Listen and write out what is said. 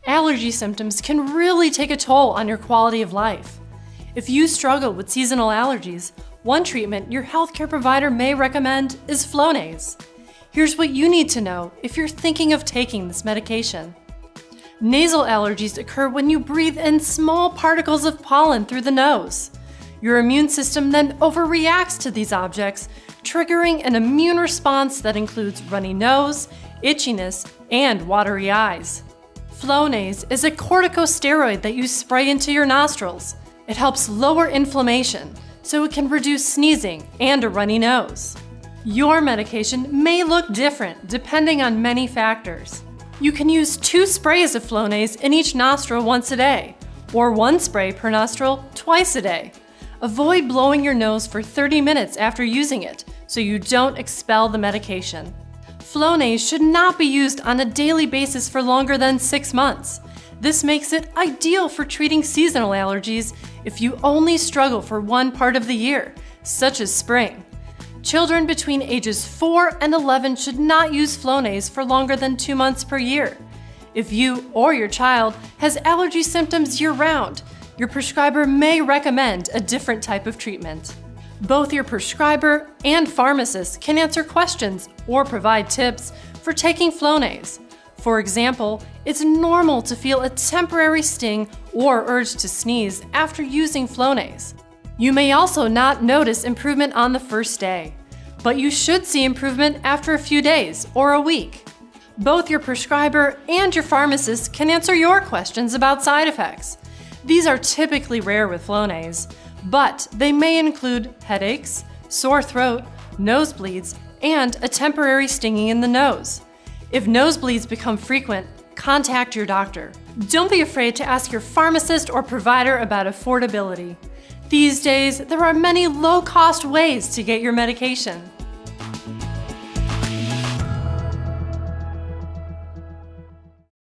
Allergy symptoms can really take a toll on your quality of life. If you struggle with seasonal allergies, one treatment your healthcare provider may recommend is Flonase. Here's what you need to know if you're thinking of taking this medication. Nasal allergies occur when you breathe in small particles of pollen through the nose. Your immune system then overreacts to these objects, triggering an immune response that includes runny nose, itchiness, and watery eyes. Flonase is a corticosteroid that you spray into your nostrils. It helps lower inflammation, so it can reduce sneezing and a runny nose. Your medication may look different depending on many factors. You can use 2 sprays of Flonase in each nostril once a day, or 1 spray per nostril twice a day. Avoid blowing your nose for 30 minutes after using it so you don't expel the medication. Flonase should not be used on a daily basis for longer than 6 months. This makes it ideal for treating seasonal allergies if you only struggle for one part of the year, such as spring. Children between ages 4 and 11 should not use Flonase for longer than 2 months per year. If you or your child has allergy symptoms year-round, your prescriber may recommend a different type of treatment. Both your prescriber and pharmacist can answer questions or provide tips for taking Flonase. For example, it's normal to feel a temporary sting or urge to sneeze after using Flonase. You may also not notice improvement on the first day, but you should see improvement after a few days or a week. Both your prescriber and your pharmacist can answer your questions about side effects. These are typically rare with Flonase, but they may include headaches, sore throat, nosebleeds, and a temporary stinging in the nose. If nosebleeds become frequent, contact your doctor. Don't be afraid to ask your pharmacist or provider about affordability. These days, there are many low-cost ways to get your medication.